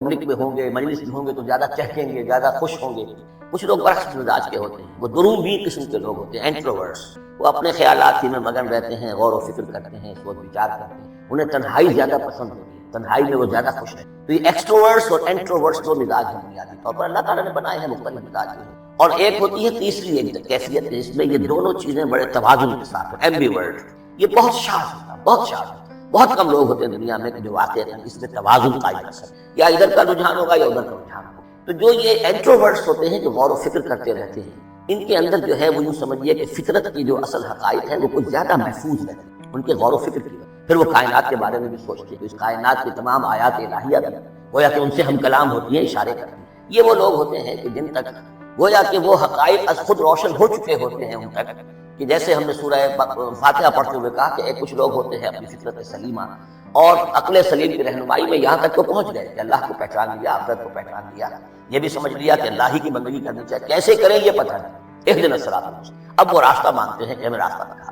Public میں ہوں گے، مجلس میں ہوں گے تو زیادہ چہکیں گے، زیادہ خوش ہوں گے۔ کچھ لوگ برعکس مزاج کے ہوتے ہیں، وہ درومبین قسم کے لوگ ہوتے ہیں، انٹروورٹس۔ وہ اپنے خیالات ہی میں مگن رہتے ہیں، غور و فکر کرتے ہیں، سوچ وچار کرتے ہیں، انہیں تنہائی زیادہ پسند ہوتی ہے، تنہائی میں وہ زیادہ خوش ہیں۔ تو یہ ایکسٹروورٹس اور انٹروورٹس دو مزاج ہیں بنیادی طور پر، اللہ تعالیٰ نے بنائے ہیں مختلف مزاج کے۔ اور ایک ہوتی ہے تیسری ایک کیفیت، اس میں یہ دونوں چیزیں بڑے توازن کے ساتھ ہیں، ایمبیورٹ۔ یہ بہت شاذ ہوتا ہے، بہت شاذ، بہت کم لوگ ہوتے ہیں دنیا میں کہ جو واقعی اس میں توازن قائم کر سکتے ہیں، یا ادھر کا رجحان ہوگا یا ادھر کا رجحان ہوگا۔ تو جو یہ انٹروورٹس ہوتے ہیں جو غور و فکر کرتے رہتے ہیں، ان کے اندر جو ہے وہ یوں سمجھیے کہ فطرت کی جو اصل حقائق ہیں وہ کچھ زیادہ محفوظ رہتے ہیں ان کے غور و فکر کی وجہ۔ پھر وہ کائنات کے بارے میں بھی سوچتے ہیں، اس کائنات کی تمام آیات الہیہ بھی گویا کہ ان سے ہم کلام ہوتی ہیں، اشارے کرتے ہیں۔ یہ وہ لوگ ہوتے ہیں کہ جن تک گویا کہ وہ حقائق از خود روشن ہو چکے ہوتے ہیں ان تک، کہ جیسے ہم نے سورہ فاتحہ پڑھتے ہوئے کہا کہ کچھ لوگ ہوتے ہیں اپنی فطرت سلیمہ اور عقل سلیم کی رہنمائی میں یہاں تک تو پہنچ گئے کہ اللہ کو پہچان لیا، آخرت کو پہچان لیا، یہ بھی سمجھ لیا کہ اللہ ہی کی بندگی کرنی چاہیے، کیسے کریں یہ پتہ نہیں، اہدنا الصراط المستقیم۔ اب وہ راستہ مانگتے ہیں کہ ہمیں راستہ بتا۔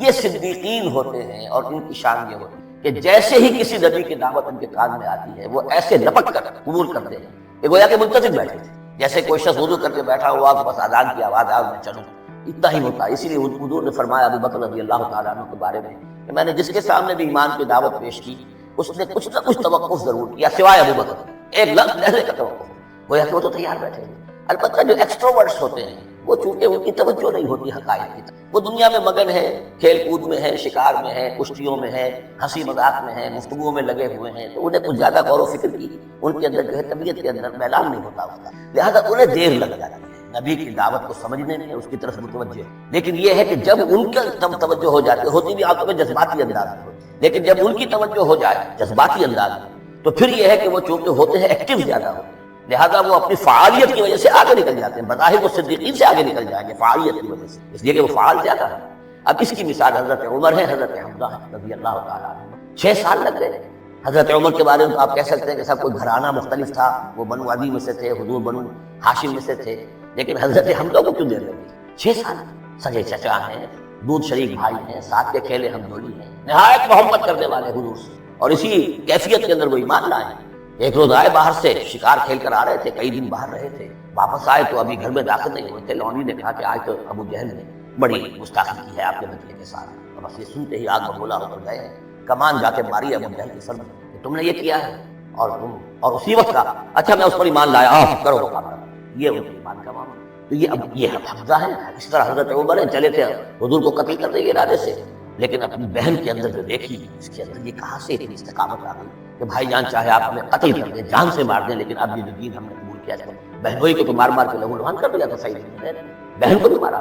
یہ صدیقین ہوتے ہیں، اور ان کی شان یہ ہوتی ہے کہ جیسے ہی کسی نبی کی دعوت ان کے کان میں آتی ہے وہ ایسے لپک کر قبول کرتے ہیں کہ گویا کہ منتظر بیٹھے تھے، جیسے کوئی شخص وضو کر کے بیٹھا ہوا کہ بس اذان کی آواز آ میں چلوں، اتنا ہی ہوتا ہے۔ اسی لیے حضور نے فرمایا ابو بکر رضی اللہ تعالیٰ عنہ کے بارے میں کہ میں نے جس کے سامنے بھی ایمان کی دعوت پیش کی اس نے کچھ نہ کچھ توقف ضرور کیا، سوائے ابو بکر، ایک لفظ لہجے کا توقف، گویا کہ وہ تو تیار بیٹھے ہیں۔ البتہ جو ایکسٹروورٹس ہوتے ہیں وہ چونکہ ان کی توجہ نہیں ہوتی حقائق کی طرف، وہ دنیا میں مگن ہے، کھیل کود میں ہے، شکار میں ہے، کشتیوں میں ہے، ہنسی مذاق میں ہے، گفتگو میں لگے ہوئے ہیں، تو انہیں کچھ زیادہ غور و فکر کی ان کے اندر جو ہے طبیعت کے اندر میلان نہیں ہوتا اس کا، لہذا انہیں دیر لگ جاتی ہے نبی کی دعوت کو سمجھنے میں، اس کی طرف متوجہ۔ لیکن یہ ہے کہ جب ان کا توجہ ہو جاتی ہوتی بھی آپ میں جذباتی انداز میں ہوتی، لیکن جب ان کی توجہ ہو جائے جذباتی انداز میں تو پھر یہ ہے کہ وہ چونکہ ہوتے ہیں ایکٹیو زیادہ ہوتے ہیں، لہذا وہ اپنی فعالیت کی وجہ سے آگے نکل جاتے ہیں، بظاہر وہ صدیقین سے آگے نکل جائیں گے فعالیت کی وجہ سے، اس لیے کہ وہ فعال زیادہ ہے۔ اب اس کی مثال حضرت عمر ہے، حضرت حمزہ رضی اللہ تعالیٰ عنہ، 6 سال لگ گئے۔ حضرت عمر کے بارے میں آپ کہہ سکتے ہیں کہ سب کوئی گھرانہ مختلف تھا، وہ بنو عدی میں سے تھے، حضور بنو ہاشم میں سے تھے، لیکن حضرت حمزہ کو کیوں دیر لگی؟ 6 سال، سگے چچا ہیں، دودھ شریک بھائی ہیں، ساتھ کے کھیلے ہم جوڑی ہیں، نہایت محبت کرنے والے حضور سے، اور اسی کیفیت کے اندر وہ ایمان لائے ہیں۔ ایک روز آئے باہر سے، شکار کھیل کر آ رہے تھے، کئی دن باہر رہے تھے، واپس آئے تو ابھی گھر میں داخل نہیں ہوئے تھے، لونی نے کہا کہ آج تو ابو جہل نے بڑی گستاخی کی ہے آپ کے بچے کے ساتھ، اور بس یہ سنتے ہی آگ بگولا ہو کر گئے، کمان جا کے ماری ابو جہل کے سر میں کہ تم نے یہ کیا ہے، اور اسی وقت کہا اچھا میں اس پر ایمان لایا، کرو مقابلہ۔ یہ ان کے ایمان کا معاملہ۔ تو یہ حمزہ ہے، اس طرح حضرت عمر ہے، چلے تھے حضور کو قتل کرنے کے ارادے سے، لیکن اپنی بہن کے اندر جو دیکھی اس کے اندر یہ کہاں سے اتنی استقامت آ گئی کہ بھائی جان چاہے آپ ہمیں قتل کر دیں، جان سے مار دیں، لیکن اب یہ جو دین ہم نے قبول کیا ہے، بہنوئی کو تو مار مار کے لہو لہان کر دیا تھا، صحیح نہیں، بہن کو بھی مارا،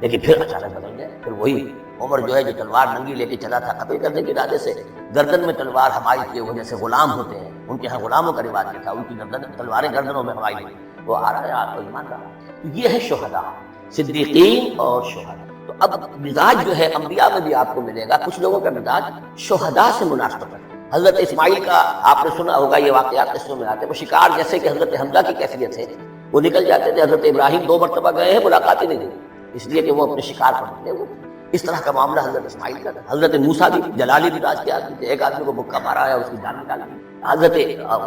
لیکن پھر اچانک بدل گئے۔ پھر وہی عمر جو ہے جو تلوار ننگی لے کے چلا تھا قتل کرنے کے ارادے سے، گردن میں تلوار ہمائی کی وجہ سے غلام ہوتے ہیں، ان کے ہاں غلاموں کا رواج یہ تھا، ان کی گردن تلواریں گردنوں میں ہمائی ہوئی، وہ آ رہا ہے آپ کو ایمان رہا۔ یہ ہے شہداء، صدیقین اور شہداء۔ تو اب مزاج جو ہے انبیاء میں بھی آپ کو ملے گا، کچھ لوگوں کا مزاج شہداء سے مناسبت ہے۔ حضرت اسماعیل کا آپ نے سنا ہوگا، یہ واقعات قصوں میں آتے ہیں، وہ شکار جیسے کہ حضرت حمزہ کی کیفیت ہے، وہ نکل جاتے تھے، حضرت ابراہیم 2 مرتبہ گئے ہیں، ملاقات ہی نہیں ہوئی، اس لیے کہ وہ اپنے شکار پر نکلے ہوئے۔ اس طرح کا معاملہ حضرت اسماعیل کا تھا۔ حضرت موسیٰ بھی جلالی مزاج کے آدمی تھے، ایک آدمی کو مکہ مارا ہے، اس کی جان نکال دی۔ حضرت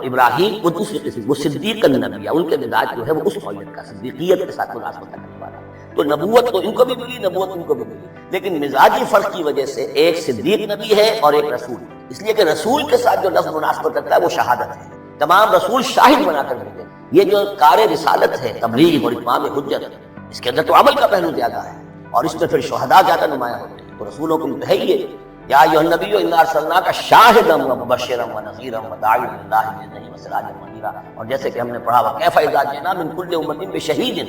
ابراہیم وہ دوسری قسم، وہ صدیق النبی، ان کے مزاج جو ہے وہ اس نوعیت کا صدیقیت کے ساتھ مناسبت رکھنے والا۔ تو نبوت تو ان کو بھی ملی، نبوت ان کو بھی ملی، لیکن مزاجی فرق کی وجہ سے ایک صدیق نبی ہے اور ایک رسول، اس لیے کہ رسول کے ساتھ جو لفظ مناسبت رکھتا ہے وہ شہادت ہے، تمام رسول شاہد بنا کر بھیجے۔ یہ جو کار رسالت ہے، تبلیغ اور اتمام حجت، اس کے اندر تو عمل کا پہلو زیادہ ہے، اور اس میں پھر شہداء زیادہ نمایاں ہوتے ہیں۔ تو رسولوں کو ہے یہ یا ایھا النبی انا ارسلناک شاہدا ومبشرا ونذیرا وداعیا الی اللہ باذنہ وسراجا منیرا، اور جیسے کہ ہم نے پڑھا وکیف اذا جئنا من کل امۃ بشہید،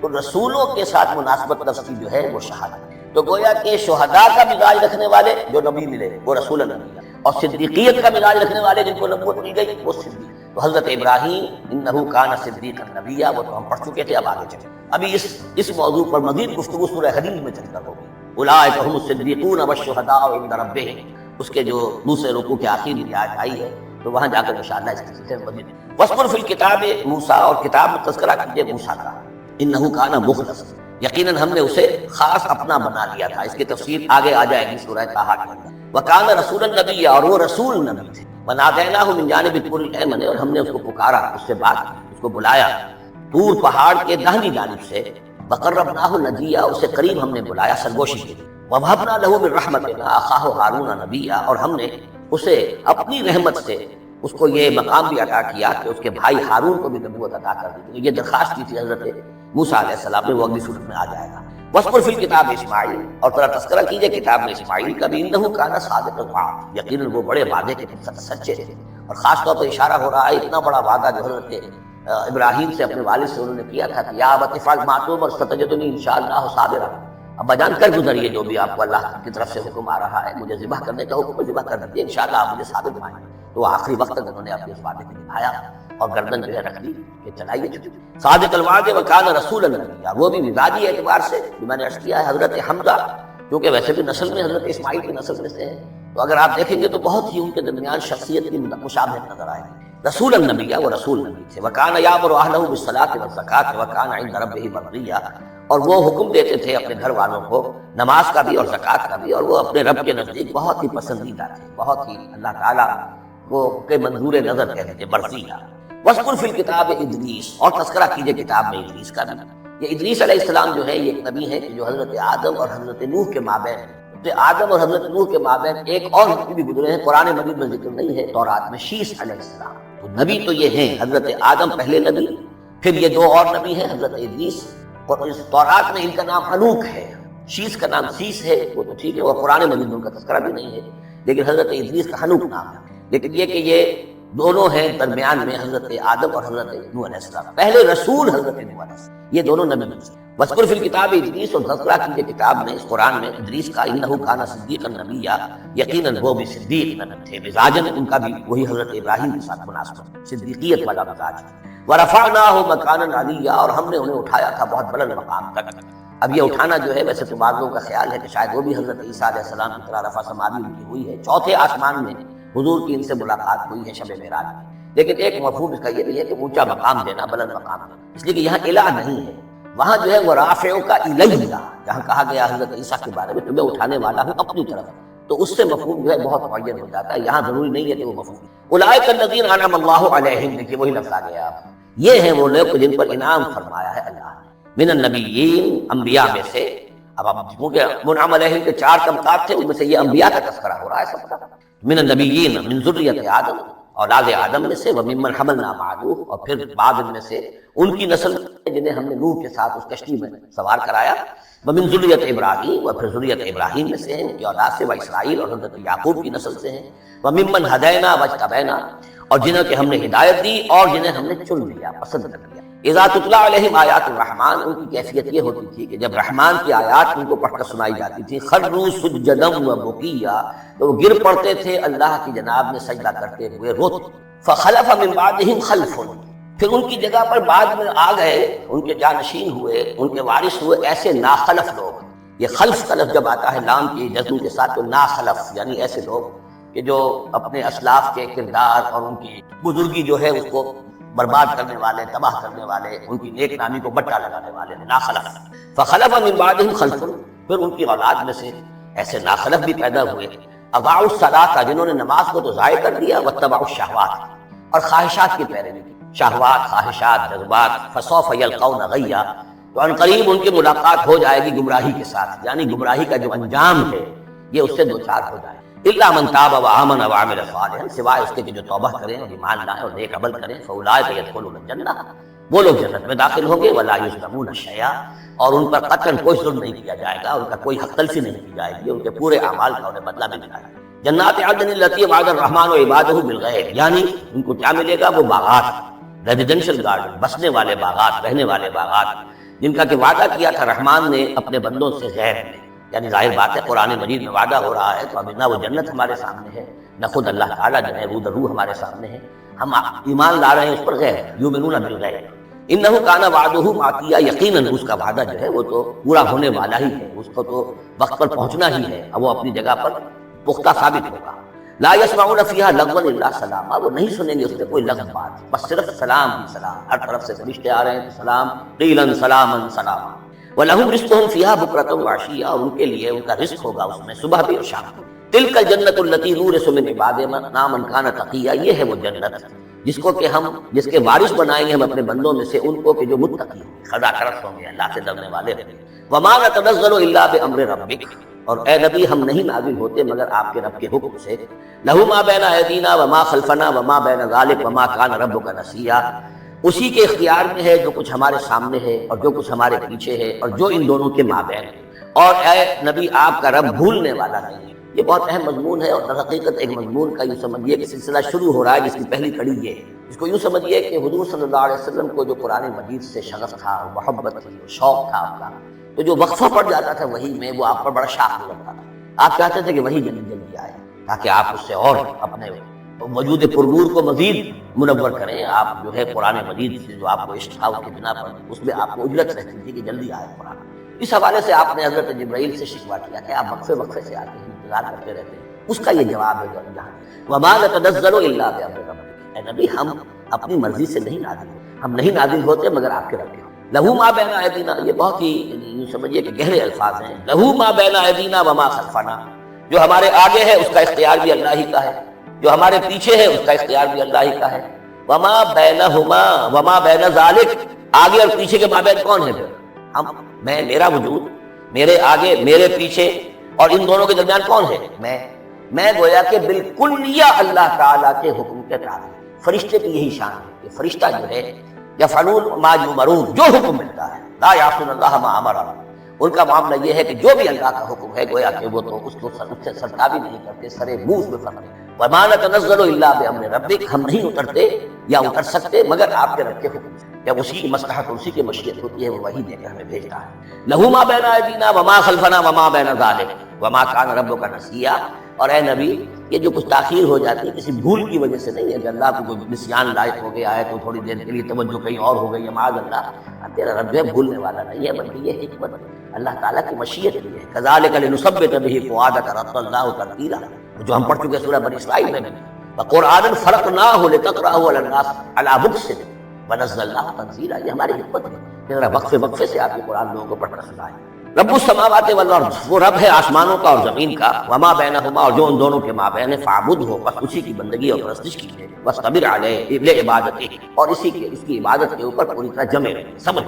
تو رسولوں کے ساتھ مناسبت لفظ کی جو ہے وہ شہادت ہے۔ تو گویا کہ شہداء کا مزاج رکھنے والے جو نبی ملے وہ رسول نبی، اور صدیقیت کا مزاج رکھنے والے جن کو نبوت مل گئی وہ صدیق۔ تو حضرت ابراہیم انہ کان صدیقا نبیا، وہ تو ہم پڑھ چکے تھے، اب آگے چلیں۔ ابھی اس موضوع پر مزید گفتگو سورہ حدید میں چل کر ہوگی۔ اولئک ھم الصدیقون والشہداء عند ربہم، اس کے جو دوسرے رکوع کے آخر میں آیت آئی ہے، تو وہاں جا کر انشاءاللہ اس کی تفصیل مزید۔ واذکر فی الکتاب موسیٰ، اور کتاب میں تذکرہ کیجیے موسیٰ کا، انہ کان مخلصا، یقیناً ہم نے اسے خاص اپنا بنا لیا تھا۔ اس کی تفسیر آگے آ جائے گی سورہ طٰہٰ کے اندر۔ وکان رسولا نبیا، اور وہ رسول نبی تھے۔ ونادیناہ من جانب الطور الایمن، اور ہم نے اس کو پکارا، اس سے بات کی، اس کو بلایا طور پہاڑ کے داہنی جانب سے، وقربناہ نجیا، اسے قریب ہم نے بلایا سرگوشی کے لیے، ووهبنا له من رحمتنا اخاہ ہارون نبیا، اور ہم نے اسے اپنی رحمت سے اس کو یہ مقام بھی عطا کیا کہ اس کے بھائی ہارون کو بھی نبوت عطا کر دی۔ یہ درخواست کی تھی حضرت موسیٰ علیہ السلام نے، وہ اگلی صورت میں آ جائے گا۔ وَاذْكُرْ فِي الْكِتَابِ اسماعیل، اور ترا تذکرہ کیجئے کتاب میں اسماعیل کا بھی، انه كان صادق الوعد، یقیناً وہ بڑے وعدے کے سچے تھے۔ اور خاص طور پر اشارہ ہو رہا ہے اتنا بڑا وعدہ جو حضرت ابراہیم سے اپنے والد سے انہوں نے کیا تھا کہ یا ابت افعل ما تؤمر ستجدنی ان شاء اللہ صابرا، ابا جان کر گزریے جو بھی آپ کو اللہ کی طرف سے حکم آ رہا ہے، مجھے ذبح کرنے کا حکم ذبح کر دیجیے، انشاءاللہ آپ مجھے ثابت پائیں گے۔ تو آخری وقت تک انہوں نے اپنے اس وعدے کو نبھایا اور گردن جو ہے رکھ دی کہ چلائیے چھٹی۔ صادق الوعد وکان رسولا نبیا، وہ بھی مزاجی اعتبار سے جو میں نے عرض کیا ہے حضرت حمزہ، کیونکہ ویسے بھی نسل میں حضرت اسماعیل کی نسل میں سے ہیں، تو اگر آپ دیکھیں گے تو بہت ہی ان کے درمیان شخصیت کی مشابہت نظر آئے گی۔ رسول النبی، وہ رسول نبی تھے، وکان یامر اہلہ بالصلاۃ والزکاۃ وکان عند ربہ مرضیہ، اور وہ حکم دیتے تھے اپنے گھر والوں کو نماز کا بھی اور زکوٰۃ کا بھی، اور وہ اپنے رب کے نزدیک بہت ہی پسندیدہ تھے، بہت ہی اللہ تعالیٰ کو کے منظور نظر کہتے تھے، مرضیہ۔ وَاذْكُرْ فِي الْكِتَابِ ادریس، اور تذکرہ کیجئے کتاب میں ادریس کا بھی۔ یہ ادریس علیہ السلام جو ہے یہ ایک نبی ہے کہ جو حضرت آدم اور حضرت نوح کے مابین، حضرت آدم اور حضرت نوح کے مابین ایک اور نبی بھی گزرے ہیں، قرآن مجید میں ذکر نہیں ہے، تورات میں شیس علیہ السلام۔ تو نبی تو یہ ہیں حضرت آدم پہلے نبی، پھر یہ دو اور نبی ہیں حضرت ادریس، اور اس تورات میں ان کا نام ہنوک ہے، شیس کا نام سیس ہے، وہ تو ٹھیک ہے، وہ قرآن مجید میں ان کا تذکرہ بھی نہیں ہے، لیکن حضرت ادریس کا ہنوک نام ہے۔ لیکن یہ کہ یہ دونوں ہیں درمیان میں حضرت آدم اور حضرت نوح علیہ السلام، پہلے رسول حضرت نوح علیہ السلام، یہ دونوں نبی ہیں۔ وَاذْكُرْ فِي الْكِتَابِ ادریس، اور تذکرہ کیجئے کتاب میں اس قرآن میں ادریس کا، انه كان صدیقا نبیا، یقیناً وہ بھی صدیق نبی تھے، مزاجن ان کا بھی وہی حضرت ابراہیم کے ساتھ مناسب صدیقیت والا مزاج۔ وَرَفَعْنَاهُ مَكَانًا عَلِيًّا، اور ہم نے انہیں اٹھایا تھا بہت بلند مقام تک۔ اب یہ اٹھانا جو ہے ویسے تو بعض لوگوں کا خیال ہے کہ شاید وہ بھی حضرت عیسیٰ علیہ السلام کی طرح رفع سماوی ان کی ہوئی ہے، چوتھے آسمان میں حضور کی ان سے ملاقات ہوئی ہے شب معراج میں، لیکن ایک مفہوم اس کا یہ بھی ہے کہ اونچا مقام دینا، بلند مقام دینا، اس لیے کہ یہاں الہ نہیں ہے، وہاں جو ہے وہ رافع کا الیہ، جہاں کہا گیا حضرت عیسیٰ کے بارے میں تمہیں اٹھانے والا ہوں اپنی طرف، تو اس سے مفہوم جو ہے بہت معین ہو جاتا ہے، یہاں ضروری نہیں ہے کہ وہ مفہوم۔ اولئک الذین انعم اللہ علیہم، دیکھیے وہی لفظ آ گیا، یہ ہیں وہ لوگ جن پر انعام فرمایا ہے اللہ نے، من النبیین، انبیاء میں سے۔ اب کیونکہ منعم علیہم کے چار طبقات تھے، ان میں سے یہ انبیاء کا تذکرہ ہو رہا ہے سب کا۔ من النبیین، من ذریۃ آدم، اولاد آدم میں سے، وممن حملنا مع نوح، اور پھر بعد ان میں سے ان کی نسل جنہیں ہم نے نوح کے ساتھ اس کشتی میں سوار کرایا، ومن ذریۃ ابراہیم، اور پھر ذریۃ ابراہیم میں سے ہیں، ان کی اولاد سے، واسرائیل، اور حضرت یعقوب کی نسل سے ہیں، وممن ہدینا واجتبینا، اور جنہیں کہ ہم نے ہدایت دی اور جنہیں ہم نے چن لیا، پسند کر لیا۔ اذا تتلی علیہم آیات الرحمن، ان کی کیفیت یہ ہوتی تھی کہ جب رحمان کی آیات ان کو پڑھ کر سنائی جاتی تھی، خروا سجدا وبکیا، تو وہ گر پڑتے تھے اللہ کی جناب میں سجدہ کرتے ہوئے روتے۔ فخلف من بعدہم خلف، پھر ان کی جگہ پر بعد میں آ گئے، ان کے جانشین ہوئے، ان کے وارث ہوئے ایسے ناخلف لوگ۔ یہ خلف کا لفظ جب آتا ہے لام کی جزم کے ساتھ، تو ناخلف یعنی ایسے لوگ کہ جو اپنے اسلاف کے کردار اور ان کی بزرگی جو ہے اس کو برباد کرنے والے، تباہ کرنے والے، ان کی نیک نامی کو بٹا لگانے والے ناخلف۔ فخلف من بعدہم خلف، پھر ان کی اولاد میں سے ایسے ناخلف بھی پیدا ہوئے، اضاعوا الصلاۃ، جنہوں نے نماز کو تو ضائع کر دیا، واتبعوا الشہوات، اور خواہشات کی پیروی کی، شہوات، خواہشات، جذبات، فسوف یلقون غیا، تو ان قریب ان کی ملاقات ہو جائے گی گمراہی کے ساتھ، یعنی گمراہی کا جو انجام ہے یہ اس سے دوچار ہو جائے۔ الا من تاب وآمن وعمل صالحا، سوائے اس کے کہ جو توبہ کریں اور ایمان لائیں اور نیک عمل کریں، فاولئک يدخلون الجنہ، وہ لوگ جنت میں داخل ہوں گے، ولا یظلمون شیئا، اور ان پر قطعاً کوئی ظلم نہیں کیا جائے گا، ان کا کوئی حق تلفی نہیں کی جائے گی، ان کے پورے اعمال کا انہیں بدلہ مل جائے گا۔ جنات عدن التی وعد الرحمن وعبادہ بالغیب، یعنی ان کو کیا ملے گا؟ وہ باغات، ریزیڈینشل گارڈن، بسنے والے باغات، رہنے والے باغات، جن کا کہ وعدہ کیا تھا رحمان نے اپنے بندوں سے غیب میں، یعنی ظاہر بات ہے قرآن مجید میں وعدہ ہو رہا ہے، تو اب نہ وہ جنت ہمارے سامنے ہے، نہ خود اللہ تعالیٰ جو ہے روح ہمارے سامنے ہے، ہم ایمان لا رہے ہیں اس پر غیب، یؤمنون بالغیب۔ انہ کان وعدہ ماتیا، یقیناً اس کا وعدہ جو ہے وہ تو پورا ہونے والا ہی ہے، اس کو تو وقت پر پہنچنا ہی ہے، اب وہ اپنی جگہ پر پختہ ثابت ہوگا۔ لا یسمعون فیہا لغوا الا سلاما، وہ نہیں سنیں گے اس میں کوئی لغو بات، بس صرف سلام ہی سلام، ہر طرف سے فرشتے آ رہے ہیں سلام، قیلا سلاما سلاما۔ وَلَهُمْ رِزْقُهُمْ فِيهَا بُكْرَةً وَعَشِيًّا، اور ان کے لیے ان کا رزق ہوگا اس میں صبح بھی اور شام بھی۔ تلک الجنت التی نورث من عبادنا من کان تقیا، یہ ہے وہ جنت جس کے وارث بنائیں گے ہم اپنے بندوں میں سے ان کو کہ جو متقی ہوں گے، خدا ترس ہوں گے، اللہ سے ڈرنے والے ہوں گے۔ وما نتنزل الا بامر ربک، اور اے نبی ہم نہیں نازل ہوتے مگر آپ کے رب کے حکم سے۔ لہ ما بین ایدینا وما خلفنا وما بین ذلک وما کان ربک نسیا، اسی کے اختیار میں ہے جو کچھ ہمارے سامنے ہے اور جو کچھ ہمارے پیچھے ہے اور جو ان دونوں کے مابین ہے، اور اے نبی آپ کا رب بھولنے والا نہیں ہے۔ یہ بہت اہم مضمون ہے، اور در حقیقت ایک مضمون کا یوں سمجھیے کہ سلسلہ شروع ہو رہا ہے جس کی پہلی کڑی یہ ہے۔ اس کو یوں سمجھیے کہ حضور صلی اللہ علیہ وسلم کو جو قرآن مجید سے شغف تھا، محبت تھی، شوق تھا آپ کا، تو جو وقفہ پڑ جاتا تھا وہی میں، وہ آپ پر بڑا شاق لگتا تھا۔ آپ چاہتے تھے کہ وہی جلدی جلدی آئے تاکہ آپ اس سے اور اپنے وجود پرنور کو مزید منور کریں۔ آپ جو ہے قرآن مجید سے جو آپ کو عشق تھا اس کی بنا پر اس میں آپ کو اجرت رہتی تھی کہ جلدی آئے قرآن۔ اس حوالے سے آپ نے حضرت جبرائیل سے شکوہ کیا کہ آپ وقفے وقفے سے آتے ہیں، انتظار کرتے رہتے ہیں۔ اس کا یہ جواب ہے یہاں، وما نتنزل الا بامر ربک، اے نبی ہم اپنی مرضی سے نہیں نازل ہوتے، ہم نہیں نازل ہوتے مگر آپ کے رب کے۔ لہو ما بین ایدینا، یہ بہت ہی یوں سمجھیے کہ گہرے الفاظ ہیں۔ لہو ما بین ایدینا وما خلفنا، جو ہمارے آگے ہے اس کا اختیار بھی اللہ ہی کا ہے، جو ہمارے پیچھے ہے اس کا اختیار بھی اللہ ہی کا ہے۔ وما بینہما وما بین ذالک، آگے اور پیچھے کے مابین کون ہے پھر؟ ہم، میں، میرا وجود، میرے آگے میرے پیچھے، اور ان دونوں کے درمیان کون ہے؟ میں گویا کہ بالکلیہ اللہ تعالیٰ کے حکم کے تابع۔ فرشتے کی یہی شان ہے کہ فرشتہ جو ہے یفعلون ما یؤمرون، جو حکم ملتا ہے، لا یعصون اللہ ما امرهم، ان کا معاملہ یہ ہے کہ جو بھی اللہ کا حکم ہے گویا کہ وہ تو اس سے سرکابی نہیں کرتے، سرے منہ میں فرماتے۔ وما نتنزل الا بامر ربک، ہم نہیں اترتے یا اتر سکتے مگر آپ کے رب کے حکم سے، جب اسی کی مصلحت اور اسی کی مشیت ہوتی ہے وہ وہی دے کے ہمیں بھیجتا ہے۔ لہ ما بین ایدینا وما خلفنا وما بین ذلک وما کان ربک نسیا، اور اے نبی یہ جو کچھ تاخیر ہو جاتی ہے کسی بھول کی وجہ سے نہیں ہے کہ اللہ کو کوئی نسیان لائق ہو گیا ہے تو تھوڑی دیر کے لیے توجہ کہیں اور ہو گئی ہے، معاذ اللہ، تیرا رب جو ہے بھولنے والا نہیں ہے، بلکہ یہ حکمت اللہ تعالیٰ کی مشیت بھی ہے۔ کذالک لنثبت بہ فؤادک رتل اللہ ترتیلا، جو ہم پڑھ چکے سورہ بنی اسرائیل میں بھی، وقرآنا فرقناہ لتقرأہ علی الناس علی مکث ونزلناہ تنزیلا، یہ ہماری حکمت ہے کہ ذرا وقفے وقفے سے آپ یہ قرآن لوگوں کو پڑھنا سنائیں۔ رب السماوات والارض، وہ رب ہے آسمانوں کا اور زمین کا، وما بینہما، اور جو ان دونوں کے مابین ہے، فاعبدہ، بس اسی کی بندگی اور پرستش کیجیے، واصطبر علیہ لعبادتہ، اور اس کی عبادت کے اوپر پوری طرح جمے رہیے، سمجھ۔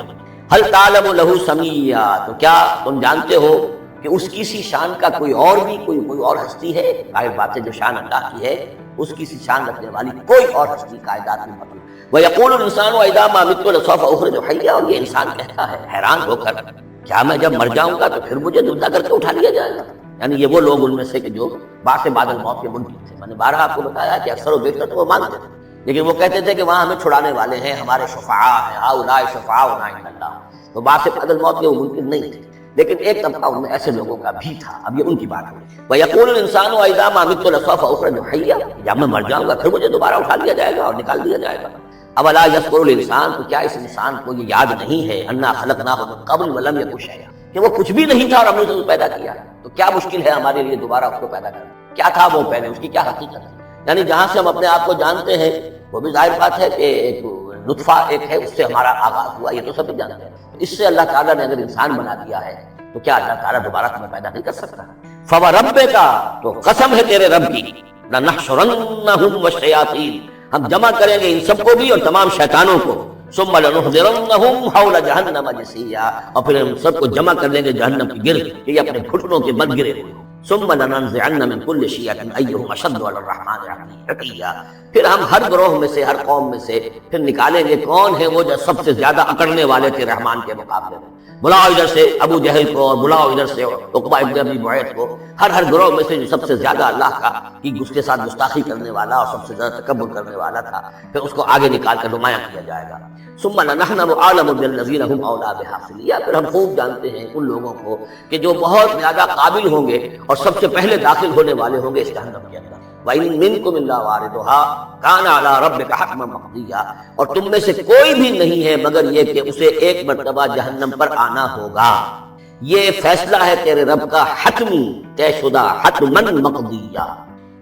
هل تعلم له سمیا، تو کیا تم جانتے ہو کہ اس کی سی شان کا کوئی اور بھی کوئی اور ہستی ہے؟ ظاہر بات ہے جو شان اللہ کی ہے اس کی سی شان رکھنے والی کوئی اور ہستی کائنات میں مطلوب۔ وَيَقُولُ الْإِنسَانُ وَإِذَا مَا مِتُّ لَسَوْفَ أُخْرَجُ حَيًّا، اور یہ انسان کہتا ہے حیران ہو کر، کیا میں جب مر جاؤں گا تو پھر مجھے زندہ کر کے اٹھا لیا جائے گا؟ یعنی یہ وہ لوگ ان میں سے کہ جو باعث بعد الموت کے منکر تھے۔ میں نے بارہا آپ کو بتایا کہ اکثر و بیشتر تو وہ مانتے تھے، لیکن وہ کہتے تھے کہ وہاں ہمیں چھڑانے والے ہیں، ہمارے شفعاء ہیں، ہؤلاء شفعاؤنا عند اللہ، تو باعث بعد الموت کے وہ منکر نہیں تھے، لیکن ایک طبقہ ان میں ایسے لوگوں کا بھی تھا۔ اب یہ ان کی بات ہے۔ وَيَقُولُ الْإِنسَانُ وَإِذَا مَا مِتُّ لَسَوْفَ أُخْرَجُ حَيًّا، جب میں مر جاؤں گا پھر مجھے دوبارہ اٹھا لیا جائے گا اور نکال دیا جائے گا۔ اولا یذکر الانسان، تو کیا اس انسان کو یہ یاد نہیں ہے، انا خلقناہ من قبل ولم یک شیئا، کہ وہ کچھ بھی نہیں تھا اور ہم نے اسے پیدا کیا، تو کیا مشکل ہے ہمارے لیے دوبارہ اس کو پیدا کرنا؟ کیا تھا وہ پہلے، اس کی کیا حقیقت ہے؟ یعنی جہاں سے ہم اپنے آپ کو جانتے ہیں وہ بھی ظاہر بات ہے کہ ایک نطفہ ایک ہے، اس سے ہمارا آغاز ہوا، یہ تو سب جانتے ہیں۔ اس سے اللہ تعالیٰ نے اگر انسان بنا دیا ہے تو کیا اللہ تعالیٰ دوبارہ تمہیں پیدا نہیں کر سکتا؟ فَوَرَبِّكَ، تو قسم ہے تیرے رب کی، لَنَحْشُرَنَّهُمْ وَالشَّيَاطِينَ، ہم جمع کریں گے ان سب کو بھی اور تمام شیطانوں کو، ثُمَّ لَنُحْضِرَنَّهُمْ حَوْلَ جَهَنَّمَ جِثِيًّا، اور پھر ہم سب کو جمع کر دیں گے جہنم کی گرد کہ یہ اپنے گھٹنوں کے بل گرے ہوئے۔ ثُمَّ لَنَنزِعَنَّ مِن كُلِّ شِيَّةٍ أَيُّهُمْ أَشَدُّ عَلَى الرَّحْمَٰنِ عِتِيًّا، پھر ہم ہر گروہ میں سے، ہر قوم میں سے پھر نکالیں گے کون ہے وہ جو سب سے زیادہ اکڑنے والے تھے رحمان کے مقابلے میں۔ بلاؤ ادھر سے ابو جہل کو اور بلاؤ ادھر سے عقبہ ابن ابی معیط کو، ہر گروہ میں سے جو سب سے زیادہ اللہ کا کی اس کے ساتھ گستاخی کرنے والا اور سب سے زیادہ تکبر کرنے والا تھا، پھر اس کو آگے نکال کر نمایاں کیا جائے گا۔ ثم لنحن اعلم بالذین هم اولی بها صلیہ، پھر ہم خوب جانتے ہیں ان لوگوں کو کہ جو بہت زیادہ قابل ہوں گے اور سب سے پہلے داخل ہونے والے ہوں گے اس جہنم کے اندر۔ وَإِن مِّنكُمْ إِلَّا وَارِدُهَا كَانَ عَلَىٰ رَبِّكَ حَتْمًا مَّقْضِيًّا، اور تم میں سے کوئی بھی نہیں ہے مگر یہ کہ اسے ایک مرتبہ جہنم پر آنا ہوگا، یہ فیصلہ ہے تیرے رب کا حتمی، طے شدہ، حتماً مقضیہ۔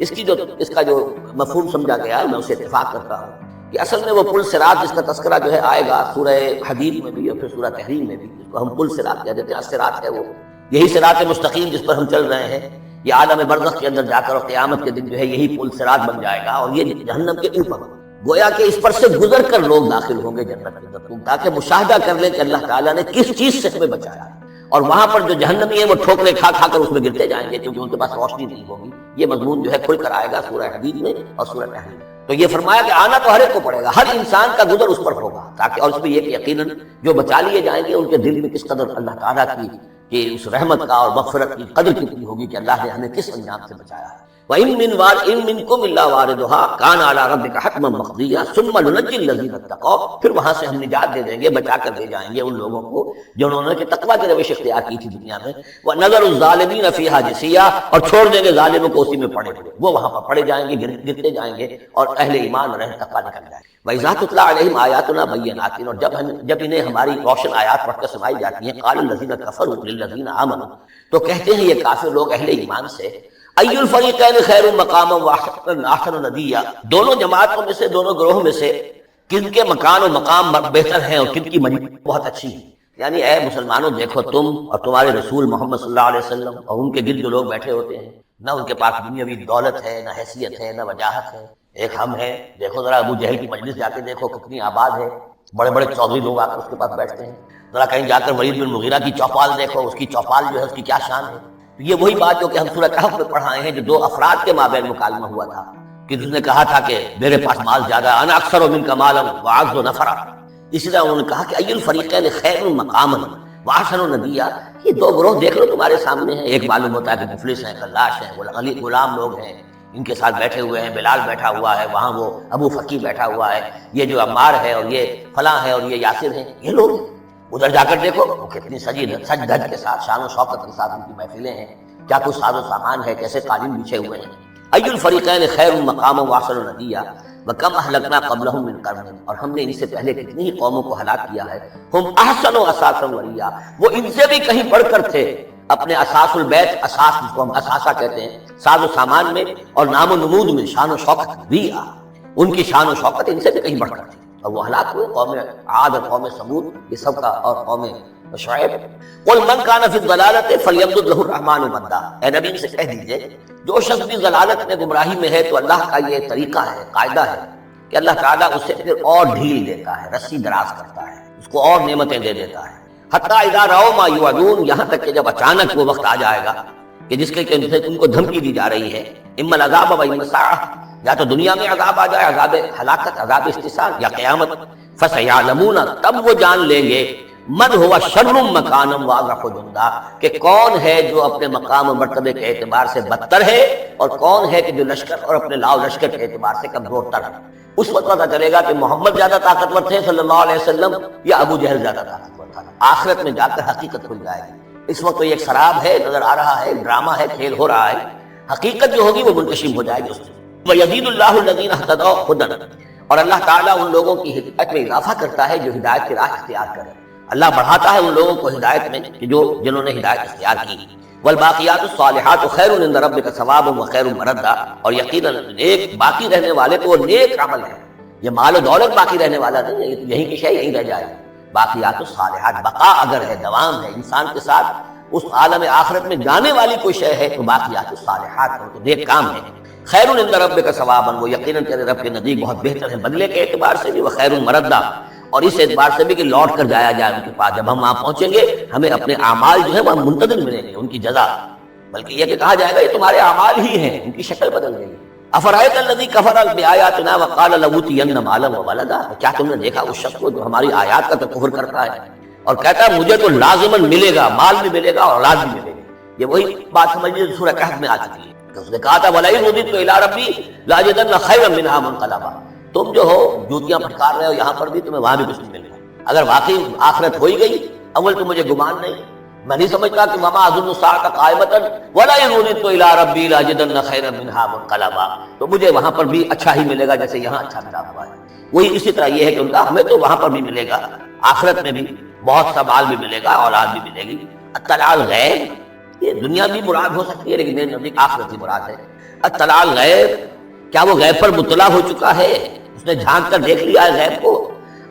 اس کا جو مفہوم سمجھا گیا ہے میں اسے اتفاق کرتا ہوں کہ اصل میں وہ پل صراط جس کا تذکرہ جو ہے آئے گا سورہ حدید میں بھی اور پھر سورہ تحریم میں بھی، جس کو ہم پل صراط کہتے ہیں، صراط ہے وہ یہی صراط مستقیم جس پر ہم چل رہے ہیں، یہ عالم برزخ کے اندر جا کر اور قیامت کے دن جو ہے یہی پل صراط بن جائے گا، اور یہ جہنم کے اوپر گویا کہ اس پر سے گزر کر لوگ داخل ہوں گے جنت کے اندر، تاکہ مشاہدہ کر لیں کہ اللہ تعالیٰ نے کس چیز سے ہمیں بچایا ہے۔ اور وہاں پر جو جہنمی ہیں وہ ٹھوکریں کھا کھا کر اس میں گرتے جائیں گے، کیونکہ ان کے پاس روشنی نہیں ہوگی۔ یہ مضمون جو ہے کھل کر آئے گا سورہ حدید میں اور سورہ تحریم میں۔ تو یہ فرمایا کہ آنا تو ہر ایک کو پڑے گا، ہر انسان کا گزر اس پر ہوگا، تاکہ اور اس میں یہ کہ یقیناً جو بچا لیے جائیں گے ان کے دل میں کس قدر اللہ تعالیٰ کی کہ اس رحمت کا اور مغفرت کی قدر کتنی ہوگی کہ اللہ نے ہمیں کس انجام سے بچایا ہے۔ وَإِن مِّنكُمْ إِلَّا وَارِدُهَا كَانَ عَلَىٰ رَبِّكَ حَتْمًا مَّقْضِيًّا ثُمَّ نُنَجِّي الَّذِينَ اتَّقَوْا، پھر وہاں سے ہم نجات دے دیں گے، بچا کر دے جائیں گے ان لوگوں کو جنہوں نے کہ تقویٰ کی روش اختیار کی تھی دنیا میں۔ وَنَذَرُ الظَّالِمِينَ فِيهَا جِثِيًّا، اور چھوڑ دیں گے ظالموں کو اسی میں پڑے ہوئے، وہ وہاں پر پڑے جائیں گے، گرتے جائیں گے، اور اہل ایمان اور اہل تقویٰ نکل جائیں گے۔ وَإِذَا تُتْلَىٰ عَلَيْهِمْ آيَاتُنَا بَيِّنَاتٍ، اور جب انہیں ہماری روشن آیات پڑھ کر سنائی جاتی ہیں، قَالَ الَّذِينَ كَفَرُوا لِلَّذِينَ آمَنُوا، تو کہتے ہیں یہ کافر لوگ اہل ایمان سے، اَيُّ الْفَرِيقَيْنِ خَيْرٌ مَّقَامًا وَأَحْسَنُ نَدِيًّا، دونوں جماعتوں میں سے، دونوں گروہوں میں سے کن کے مکان و مقام بہتر ہیں اور کن کی منزل بہت اچھی ہے۔ یعنی اے مسلمانوں دیکھو، تم اور تمہارے رسول محمد صلی اللہ علیہ وسلم اور ان کے گرد جو لوگ بیٹھے ہوتے ہیں، نہ ان کے پاس دنیاوی دولت ہے، نہ حیثیت ہے، نہ وجاہت ہے، ایک ہم ہیں۔ دیکھو ذرا ابو جہل کی مجلس جا کے دیکھو کتنی آباد ہے، بڑے بڑے چودھری لوگ آ کر اس کے پاس بیٹھتے ہیں۔ ذرا کہیں جا کر ولید بن مغیرہ کی چوپال دیکھو، اس کی چوپال جو ہے اس کی کیا شان ہے۔ یہ وہی بات جو کہ ہم سورہ کہف میں پڑھائے ہیں، جو دو افراد کے مابین مکالمہ ہوا تھا کہ جس نے کہا تھا کہ میرے پاس مال زیادہ ہے، انا اکثر منک مالا واعز نفرا، اسی طرح انہوں نے کہا کہ ای الفریقین خیر مقاما واحسن ندیا۔ یہ دو گروہ دیکھ لو تمہارے سامنے ہیں، ایک معلوم ہوتا ہے کہ مفلس ہیں، خلاش ہیں، غلام لوگ ہیں، ان کے ساتھ بیٹھے ہوئے ہیں، بلال بیٹھا ہوا ہے وہاں، وہ ابو فقی بیٹھا ہوا ہے، یہ جو عمار ہے اور یہ فلاں ہے اور یہ یاسر ہیں، یہ لوگ ادھر جا کر دیکھو وہ کتنی سج دھج کے ساتھ، شان و شوکت کے ساتھ ان کی محفلیں ہیں، کیا کچھ ساز و سامان ہے، کیسے قالین بچھے ہوئے ہیں۔ ای الفریقین خیر مقاما واحسن ندیا وکم اہلکنا قبلہم من قرن، اور ہم نے ان سے پہلے کتنی ہی قوموں کو ہلاک کیا ہے، ہم احسن اساسا وریا، وہ ان سے بھی کہیں بڑھ کر تھے اپنے اساس البیت، اساس جس کو ہم اثاثہ کہتے ہیں، ساز و سامان میں اور نام و نمود میں، شان و شوکت ریا، ان کی شان و شوکت ان سے بھی کہیں بڑھ کر تھی، اور وہ ہلاک ہوئے۔ قوم عاد اور قوم ثمود یہ سب کا، اور قوم شعیب۔ قل من کان فی الضلالۃ فلیمدد لہ الرحمن مدا، اے نبی ان سے کہہ دیجئے جو شخص بھی ضلالت میں، گمراہی میں ہے، تو اللہ کا یہ طریقہ ہے، قاعدہ ہے کہ اللہ تعالیٰ اسے پھر اور ڈھیل دیتا ہے، رسی دراز کرتا ہے، اس کو اور نعمتیں دے دیتا ہے۔ حتیٰ اذا رأوا ما یوعدون، یہاں تک کہ جب اچانک وہ وقت آ جائے گا کہ جس کے ان کو دھمکی دی جا رہی ہے، اما العذاب و اما الساعہ، یا تو دنیا میں عذاب آ جائے، عذاب ہلاکت، عذاب استحصال، یا قیامت، فسیعلمون، تب وہ جان لیں گے، من ہوا شر مکانا واضح جندا، کہ کون ہے جو اپنے مقام و مرتبے کے اعتبار سے بدتر ہے، اور کون ہے کہ جو لشکر اور اپنے لاؤ لشکر کے اعتبار سے کمزور تر ہے۔ اس وقت پتہ چلے گا کہ محمد زیادہ طاقتور تھے صلی اللہ علیہ وسلم، یا ابو جہل زیادہ طاقتور تھا۔ آخرت میں جا کر حقیقت کھل جائے گی۔ اس وقت تو یہ ایک سراب ہے، نظر آ رہا ہے، ڈرامہ ہے، کھیل ہو رہا ہے، حقیقت جو ہوگی وہ منکشف ہو جائے گی اس میں۔ وَيَزِيدُ اللَّهُ الَّذِينَ اهْتَدَوْا هُدًى، اور اللہ تعالیٰ ان لوگوں کی ہدایت میں اضافہ کرتا ہے جو ہدایت کی راہ اختیار کرے، اللہ بڑھاتا ہے ان لوگوں کو ہدایت میں کہ جنہوں نے ہدایت اختیار کی۔ والباقیات الصالحات خیر عند ربک ثوابا وخیر مردا، اور یقیناً نیک باقی رہنے والے تو وہ نیک عمل ہے، یہ مال و دولت باقی رہنے والا نہیں ہے، یہیں کی شے یہیں رہ جائے گی۔ باقیات الصالحات، بقا اگر ہے، دوام ہے انسان کے ساتھ، اس عالم آخرت میں جانے والی کوئی شے ہے تو باقیات الصالحات تو نیک کام ہے۔ خیر عند ربک ثوابا، وہ یقیناً تیرے رب کے نزدیک بہت بہتر ہے بدلے کے اعتبار سے بھی، وخیر مردا، اور اس اعتبار سے بھی کہ لوٹ کر جایا جائے ان کے پاس، جب ہم وہاں پہنچیں گے ہمیں اپنے اعمال جو ہے وہ منتظر ملیں گے، ان کی جزا، بلکہ یہ کہ کہا جائے گا یہ تمہارے اعمال ہی ہیں، ان کی شکل بدل گئی۔ افرأیت الذی کفر بآیاتنا وقال لأوتین مالا وولدا، کیا تم نے دیکھا اس شخص کو جو ہماری آیات کا کفر کرتا ہے اور کہتا ہے مجھے تو لازماً ملے گا، مال بھی ملے گا اور اولاد بھی ملے گی۔ یہ وہی بات سمجھیے سورہ کہف میں آ چکی ہے کہ اس نے کہا تھا وَلَئِن رُدِدتُّ إِلَىٰ رَبِّی لَأَجِدَنَّ خَيْرًا مِنْهَا مُنقَلَبًا، تم جو ہو جوتیاں پھٹکار رہے ہو یہاں پر بھی، تمہیں وہاں بھی کچھ نہیں مل رہا۔ اگر واقعی آخرت ہو ہی گئی، اول تو مجھے گمان نہیں، میں نہیں سمجھتا کہ وما اظن الساعۃ قائمۃ وَلَئِن رُدِدتُّ إِلَىٰ رَبِّی لَأَجِدَنَّ خَيْرًا مِنْهَا مُنقَلَبًا، تو مجھے وہاں پر بھی اچھا ہی ملے گا جیسے یہاں اچھا ملا ہوا ہے۔ وہی اسی طرح یہ ہے کہ ان کا ہمیں تو وہاں پر بھی ملے گا، آخرت میں بھی بہت سا مال بھی ملے گا، اولاد بھی ملے گی۔ اطلاع الغیب، یہ دنیا بھی مراد ہو سکتی ہے لیکن میرے نزدیک آخرت ہی مراد ہے۔ اطلاع الغیب، کیا وہ غیب پر مطلع ہو چکا ہے، اس نے جھانک کر دیکھ لیا ہے غیب کو؟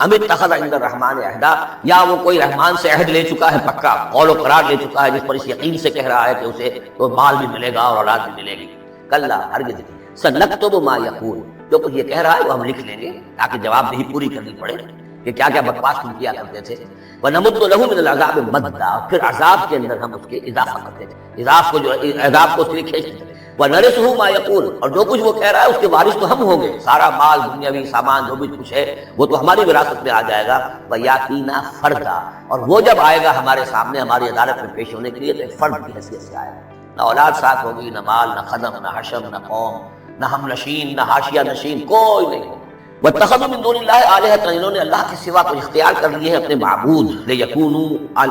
ام اتخذ عند الرحمن عہدا، یا وہ کوئی رحمان سے عہد لے چکا ہے پکا، قول و قرار لے چکا ہے جس پر اس یقین سے کہہ رہا ہے کہ اسے تو مال بھی ملے گا اور اولاد بھی ملے گی. کلا ہرگز نہیں. سنکتب ما یقول، جو کچھ یہ کہہ رہا ہے وہ ہم لکھ لیں گے تاکہ جواب دہی پوری کرنی پڑے کہ کیا کیا بکواس تم کیا کرتے تھے. وَنَمُدُّ لَهُ مِنَ الْعَذَابِ مَدًّا، پھر عذاب کے اندر ہم اس کے اضافہ کرتے تھے، عذاب کو جو عذاب کو اس لیے کھینچتے تھے. وَنَرِثُهُ مَا يَقُولُ، اور جو کچھ وہ کہہ رہا ہے اس کے وارث تو ہم ہوں گے، سارا مال دنیاوی سامان جو بھی کچھ ہے وہ تو ہماری وراثت میں آ جائے گا. وَيَأْتِينَا فَرْدًا، اور وہ جب آئے گا ہمارے سامنے ہماری عدالت میں پیش ہونے کے لیے تو ایک فرد کی حیثیت سے آئے گا. نہ اولاد ساتھ ہوگی، نہ مال، نہ خدم، نہ حشم، نہ قوم، نہ ہم نشین، نہ حاشیہ نشین، کوئی نہیں ہوگا. وَاتَّخَذُوا مِن دُونِ اللَّهِ آلِهَةً، انہوں نے اللہ کے سوا کو اختیار کر لیے ہیں اپنے معبود. لِيَكُونُوا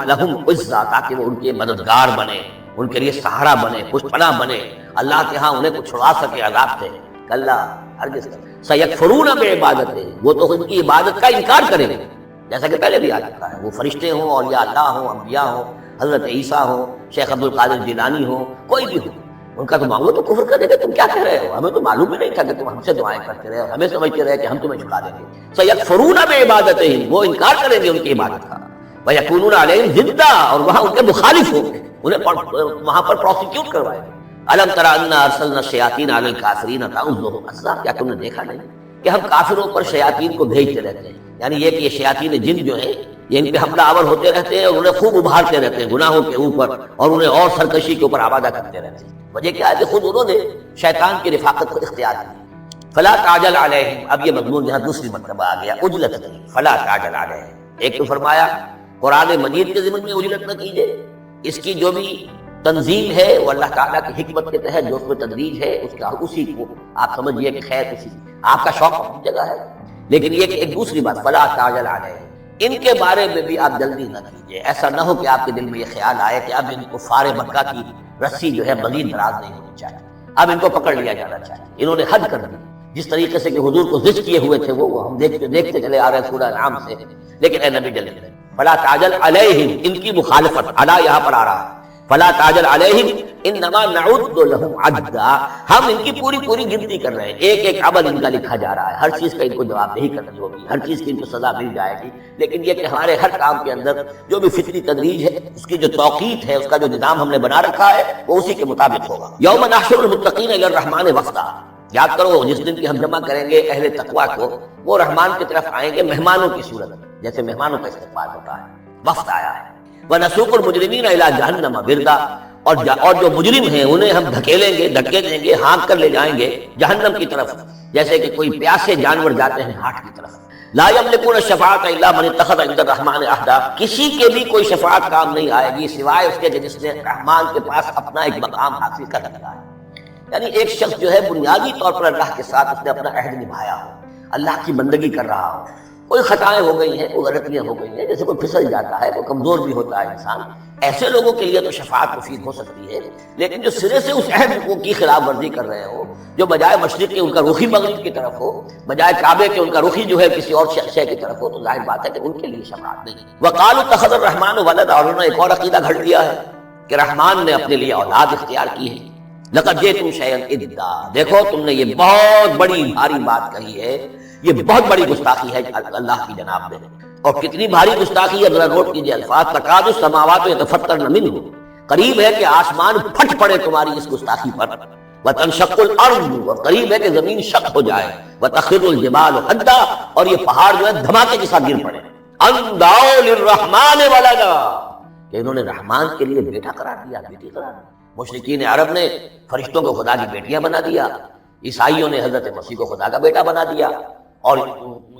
لَهُمْ عِزًّا، تاکہ وہ ان کے مددگار بنے، ان کے لیے سہارا بنے، پشت پناہ بنے، اللہ کے ہاں انہیں کو چھڑا سکے عذاب سے. کلا ہرگز. سَيَكْفُرُونَ بِعِبَادَتِهِ، وہ تو ان کی عبادت کا انکار کریں گے، جیسا کہ پہلے بھی آ چکا ہے. وہ فرشتے ہوں، اولیاء اللہ ہوں، انبیاء ہوں، حضرت عیسیٰ ہوں، شیخ عبد القادر جیلانی ہوں، کوئی بھی ہو، ان کا تو معاملہ تو کفر کرے گا. تم کیا کہہ رہے ہو؟ ہمیں تو معلوم ہی نہیں تھا کہ تم ہم سے دعائیں کرتے رہے، ہمیں سمجھتے رہے کہ ہم تمہیں چھڑا دیں گے. سَيَكْفُرُونَ بِعِبَادَتِهِمْ، وہ انکار کریں گے ان کی عبادت کا. وَيَكُونُونَ عَلَيْهِمْ ضِدًّا، اور وہاں ان کے مخالف ہوں گے، انہیں وہاں پر پروسیکیوٹ کروائیں گے. أَلَمْ تَرَ أَنَّا أَرْسَلْنَا الشَّيَاطِينَ عَلَى الْكَافِرِينَ تَعُزُّهُمْ عَزًّا، کیا تم نے دیکھا نہیں کہ ہم کافروں پر شیاطین کو بھیجتے رہتے ہیں؟ یعنی یہ کہ یہ شیاطین جن جو ہیں یہ ان پہ حملہ آور ہوتے رہتے ہیں اور انہیں خوب ابھارتے رہتے ہیں گناہوں کے اوپر، اور انہیں اور سرکشی کے اوپر آبادہ کرتے رہتے ہیں. وجہ کیا ہے کہ خود انہوں نے شیطان کی رفاقت کو اختیار کی. فلا تعجل علیہم، اب یہ مضمون یہاں دوسری مرتبہ آ گیا، اجلت نہیں، فلا تعجل علیہم. ایک تو فرمایا قرآن مجید کے ضمن میں اجلت نہ کیجیے، اس کی جو بھی تنظیم ہے وہ اللہ تعالیٰ کی حکمت کے تحت جو اس میں تدریج ہے اس کا اسی کو آپ سمجھیے کہ خیر اسی آپ کا شوق اپنی جگہ ہے. لیکن یہ کہ ایک دوسری بات، فلا تعجل علیہم، ان کے بارے میں بھی آپ جلدی نہ کیجیے. ایسا نہ ہو کہ آپ کے دل میں یہ خیال آئے کہ اب ان کفار مکہ کی رسی جو ہے مزید دراز نہیں ہونی چاہیے، اب ان کو پکڑ لیا جانا چاہیے. انہوں نے حد کر دی، جس طریقے سے کہ حضور کو ضد کیے ہوئے تھے وہ ہم دیکھتے چلے آ رہے ہیں سورہ انعام سے. لیکن اے نبی جلدی نہیں. فلا تعجل علیہم، ان کی مخالفت، علی یہاں پر آ رہا ہے. فلا تعجل علیہم انما نعد لهم عدا، ہم ان کی پوری گنتی کر رہے ہیں، ایک ایک عمل ان کا لکھا جا رہا ہے، ہر چیز کا ان کو جواب دہی کرنی ہوگی، ہر چیز کی ان کو سزا مل جائے گی. لیکن یہ کہ ہمارے ہر کام کے اندر جو بھی فطری تدریج ہے، اس کی جو توقیت ہے، اس کا جو نظام ہم نے بنا رکھا ہے وہ اسی کے مطابق ہوگا. یوم نحشر المتقین الی الرحمن وفدا، یاد کرو جس دن کی ہم جمع کریں گے اہل تقویٰ کو، وہ رحمان کی طرف آئیں گے مہمانوں کی صورت میں، جیسے مہمانوں کا استقبال ہوتا ہے. وفد آیا ہے. وَنَسُوقُ الْمُجْرِمِينَ إِلَىٰ جَهَنَّمَ وِرْدًا، اور جو مجرم ہیں انہیں ہم دھکیلیں گے، دھکے دیں گے، ہانک کر لے جائیں گے جہنم کی طرف، جیسے کہ کوئی پیاسے جانور جاتے ہیں ہاٹ کی طرف. لا يملكون الشفاعة إلا من اتخذ عند الرحمن عهدا، کسی کے بھی کوئی شفاعت کام نہیں آئے گی سوائے اس کے کہ جس نے رحمان کے پاس اپنا ایک مقام حاصل کر رکھا ہے. یعنی ایک شخص جو ہے بنیادی طور پر اللہ کے ساتھ اس نے اپنا عہد نبھایا ہو، اللہ کی بندگی کر رہا ہو. کوئی خطائیں ہو گئی ہیں، کوئی غلطیاں ہو گئی ہیں، جیسے کوئی پھسل جاتا ہے، کوئی کمزور بھی ہوتا ہے انسان، ایسے لوگوں کے لیے تو شفاعت مفید ہو سکتی ہے. لیکن جو سرے سے اس عہد کی خلاف ورزی کر رہے ہو، جو بجائے مشرق کے ان کا رخی مغرب کی طرف ہو، بجائے کعبے کے ان کا رخی جو ہے کسی اور شے کی طرف ہو، تو ظاہر بات ہے کہ ان کے لیے شفاعت نہیں. وقالوا اتخذ الرحمن ولدا، اور انہوں نے ایک اور عقیدہ گھڑ دیا ہے کہ رحمان نے اپنے لیے اولاد اختیار کی ہے. لقد جئتم شیئا ادا، دیکھو تم نے یہ بہت بڑی بھاری بات کہی ہے، یہ بہت بڑی گستاخی ہے اللہ کی جناب میں. اور کتنی بھاری گستاخی ہے ذرا نوٹ کیجیے الفاظ. تکاد السماوات یتفطرن منہ، قریب ہے کہ آسمان پھٹ پڑے تمہاری اس گستاخی پر. وتنشق الارض، اور قریب ہے کہ زمین شق ہو جائے. وتخر الجبال حدا، اور یہ پہاڑ جو ہے دھماکے کے ساتھ گر پڑے. ان دعوا للرحمن ولدا، کہ انہوں نے رحمان کے لیے بیٹا قرار دیا، بیٹی قرار دیا. مشرکین عرب نے فرشتوں کو خدا کی بیٹیاں بنا دیا، عیسائیوں نے حضرت مسیح کو خدا کا بیٹا بنا دیا، اور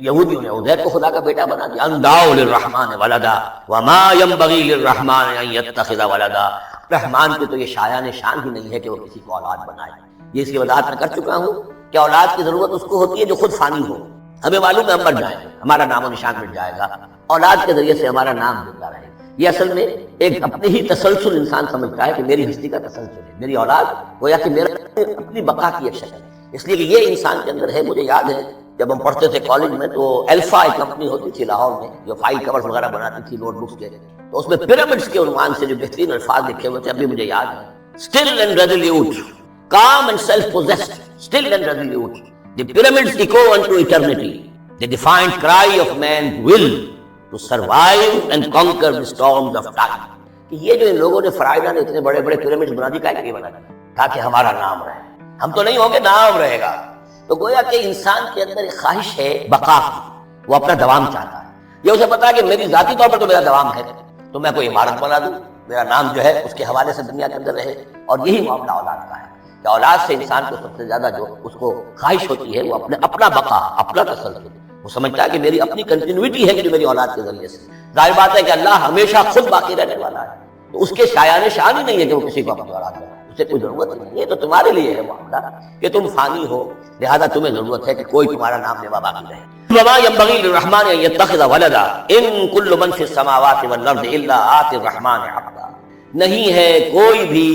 یہودیوں نے عزیر کو خدا کا بیٹا بنا دیا. ان دعوا للرحمن ولدا وما ينبغي للرحمن ان يتخذ ولدا، رحمان کی تو یہ شایان شان ہی نہیں ہے کہ وہ کسی کو اولاد بنائے. یہ اس کی وضاحت میں کر چکا ہوں کہ اولاد کی ضرورت اس کو ہوتی ہے جو خود فانی ہو. ہمیں معلوم ہے ہم مر جائیں گے، ہمارا نام و نشان مٹ جائے گا، اولاد کے ذریعے سے ہمارا نام زندہ رہے. یہ اصل میں ایک اپنی ہی تسلسل انسان سمجھتا ہے کہ میری ہستی کا تسلسل ہے، میری اولاد گویا کہ میرا اپنی بقا کی ایک شکل ہے. اس لیے کہ یہ انسان کے اندر ہے. مجھے یاد ہے جب ہم پڑھتے تھے کالج میں تو الفا ایک کمپنی ہوتی تھی لاہور میں جو فائل کورز وغیرہ بناتی تھی نوٹ بکس کے، تو اس میں پیرامڈس کے عنوان سے جو بہترین الفاظ لکھے ہوئے تھے ابھی مجھے یاد ہے. Still and resolute, calm and self-possessed, still and resolute, the pyramids echo unto eternity. the defiant cry of man's will to survive and conquer the storms of time. کہ یہ جو ان لوگوں نے فرائضہ نے اتنے بڑے بڑے پیرامڈ بنا دی، کیا کہ بنا دی؟ تاکہ ہمارا نام رہے. ہم تو نہیں ہوں گے، نام رہے گا. تو گویا کہ انسان کے اندر ایک خواہش ہے بقا کی، وہ اپنا دوام چاہتا ہے. یہ اسے پتا ہے کہ میری ذاتی طور پر تو میرا دوام ہے، تو میں کوئی عمارت بنا دوں، میرا نام جو ہے اس کے حوالے سے دنیا کے اندر رہے. اور یہی معاملہ اولاد کا ہے کہ اولاد سے انسان کو سب سے زیادہ جو اس کو خواہش ہوتی ہے وہ اپنا بقا، اپنا تسلسل. وہ سمجھتا ہے کہ میری اپنی کنٹینیوٹی ہے کہ جو میری اولاد کے ذریعے سے. ظاہر بات ہے کہ اللہ ہمیشہ خود باقی رہنے والا ہے، تو اس کے شایان شان ہی نہیں ہے کہ وہ کسی کو اپنی اولاد دے. اسے کوئی ضرورت نہیں. یہ تو تمہارے لیے ہے معاملہ کہ تم فانی ہو، لہذا تمہیں ضرورت ہے کہ کوئی تمہارا نام لیوا باقی رہے. وما ينبغي للرحمن ان يتخذ ولدا ان كل من في السماوات والارض الا آتي الرحمن عبدا. نہیں ہے کوئی بھی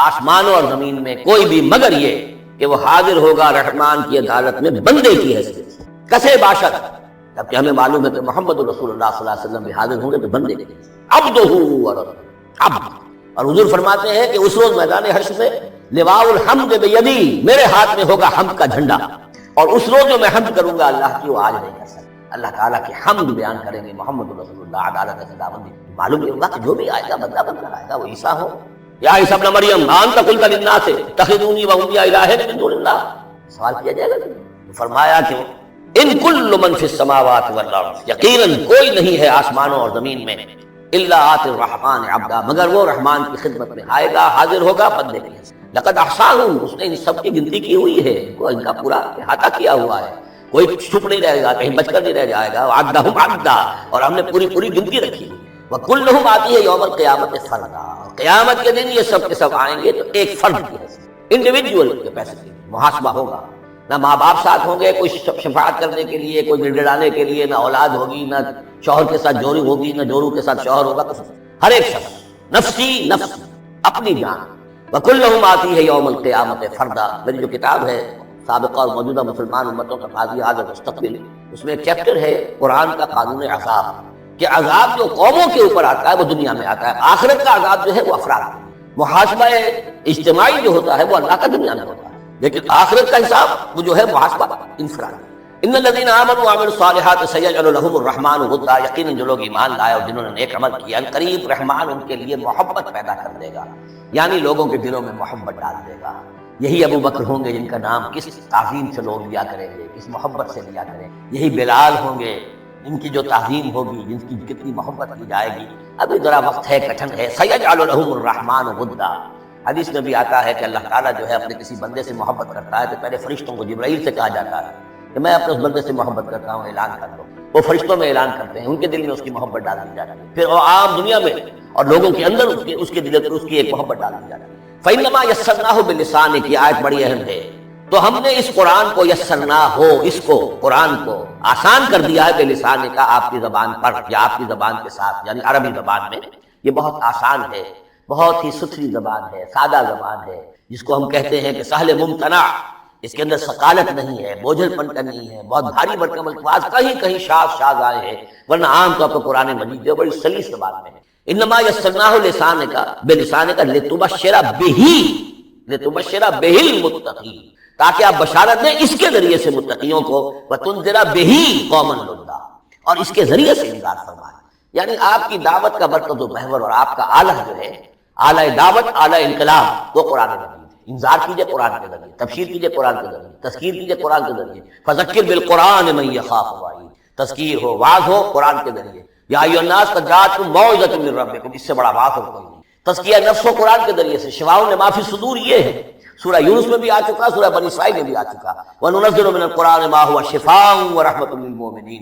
آسمانوں اور زمین میں کوئی بھی مگر یہ کہ وہ حاضر ہوگا رحمان کی عدالت میں بندے کی حیثیت سے. کسے باشد، جبکہ ہمیں معلوم ہے کہ محمد رسول اللہ صلی اللہ علیہ وسلم بھی حاضر ہوں گے تو بندے کے عبدہ عبد. اور حضور فرماتے ہیں کہ اس روز میدان حشر میں لواء الحمد بیدی، میرے ہاتھ میں ہوگا حمد کا جھنڈا، اور اس روز جو میں حمد کروں گا اللہ کی وہ آج نہیں کر سکتا. اللہ تعالیٰ کی حمد بیان کریں گے محمد رسول اللہ عدالت خداوندی. معلوم یہ ہوگا کہ جو بھی آئے گا بدلہ بن کر آئے گا. وہ عیسیٰ ہو یا عیسیٰ ابن مریم انت قلت للناس اتخذونی وامي الہین من دون اللہ، سوال کیا جائے گا. فرمایا کہ ان کل من فی السماوات والارض، یقیناً کوئی نہیں ہے آسمانوں اور زمین میں الا آتی الرحمن عبدا، مگر وہ رحمان کی خدمت میں آئے گا، حاضر ہوگا بندے کی. لقد احصاهم، اس نے ان سب کی گنتی کی ہوئی ہے، ان کا پورا احاطہ کیا ہوا ہے، کوئی چھپ نہیں رہے گا، کہیں بچ کر نہیں رہ جائے گا. عدہم عدا، اور ہم نے پوری گنتی رکھی. وکلہم آتی ہے یوم القیامت فردا، قیامت کے دن یہ سب کے سب آئیں گے تو ایک فرد کی حیثیت، انڈیویجول کے پیسے محاسبہ ہوگا. نہ ماں باپ ساتھ ہوں گے کوئی شفاعت کرنے کے لیے، کوئی گڑگڑانے کے لیے، نہ اولاد ہوگی، نہ شوہر کے ساتھ جوری ہوگی، نہ جورو کے ساتھ شوہر ہوگا. ہر ایک شخص نفسی نفس، اپنی جان. وکلہم آتی ہے یوم القیامت فردا. میری جو کتاب ہے سابقہ اور موجودہ مسلمان امتوں کا ماضی حال اور مستقبل، اس میں ایک چیپٹر ہے قرآن کا قانون عذاب، کہ عذاب جو قوموں کے اوپر آتا ہے وہ دنیا میں آتا ہے. آخرت کا عذاب جو ہے وہ افراد، محاسبہ اجتماعی جو ہوتا ہے وہ اللہ کا دنیا میں ہوتا ہے، لیکن آخرت کا حساب وہ جو ہے محاسبہ انفرادی. ان الذين امنوا وعملوا الصالحات سيجعل لهم الرحمن ودا، یقیناً جو لوگ ایمان لائے اور جنہوں نے نیک عمل کیا، قریب رحمان ان کے لیے محبت پیدا کر دے گا، یعنی لوگوں کے دلوں میں محبت ڈال دے گا. یہی ابو بکر ہوں گے جن کا نام کس تعظیم سے لوگ لیا کریں گے، کس محبت سے لیا کریں گے. یہی بلال ہوں گے جن کی جو تعظیم ہوگی، جن کی کتنی محبت کی جائے گی. ابھی ذرا وقت ہے، کٹھن ہے. سيجعل لهم الرحمن ودا، حدیث میں بھی آتا ہے کہ اللہ تعالیٰ جو ہے اپنے کسی بندے سے محبت کرتا ہے تو پہلے فرشتوں کو جبرائیل سے کہا جاتا ہے کہ میں اپنے اس بندے سے محبت کرتا ہوں، اعلان کر دو. وہ فرشتوں میں اعلان کرتے ہیں، ان کے دل میں اس کی محبت ڈال دی جاتی ہے. پھر وہ عام دنیا میں اور لوگوں کے اندر اس کے دل میں اس کی ایک محبت ڈال دی جاتی ہے. فَإِنَّمَا يَسَّرْنَاهُ بِلِسَانِكَ، یہ آیت بڑی اہم ہے. تو ہم نے اس قرآن کو یسرنا ہو، اس کو قرآن کو آسان کر دیا ہے بلسان کا، آپ کی زبان پر یا آپ کی زبان کے ساتھ، یعنی عربی زبان میں. یہ بہت آسان ہے، بہت ہی ستھری زبان ہے، سادہ زبان ہے، جس کو ہم کہتے ہیں کہ سہل ممتنع. اس کے اندر ثقالت نہیں ہے، بوجھل پن کا نہیں ہے، بہت بھاری بھرکم الفاظ کہیں کہیں شاذ آئے ہیں، ورنہ عام طور پر قرآن مجید جو بڑی سلیس زبان میں ہے. انما یسرناہ لسانک بلسانک لتبشر بہ المتقین، تاکہ آپ بشارت دیں اس کے ذریعے سے متقیوں کو، وتنذر بہ قوما لدا، اور اس کے ذریعے سے انذار فرمائے. یعنی آپ کی دعوت کا مرکز و محور اور آپ کا آلہ جو ہے، آلہ دعوت، آلہ انقلاب، وہ قرآن مجید. انذار کیجئے قرآن کے ذریعے، تبشیر کیجئے قرآن کے ذریعے، تذکیر کیجئے قرآن کے ذریعے. فذکر بالقرآن من یخاف وعید، تذکیر ہو، واعظ ہو قرآن کے ذریعے. یا ایھا الناس قد جاءتکم موعظۃ من ربکم، اس سے بڑا واعظ اور کوئی نہیں. تزکیہ نفس و قرآن کے ذریعے سے. شفاء لما فی الصدور یہ ہے، سورہ یونس میں بھی آ چکا، سورہ بنی اسرائیل میں بھی آ چکا. وَنُنَزِّلُ مِنَ الْقُرْآنِ مَا هُوَ شِفَاءٌ وَرَحْمَةٌ لِّلْمُؤْمِنِينَ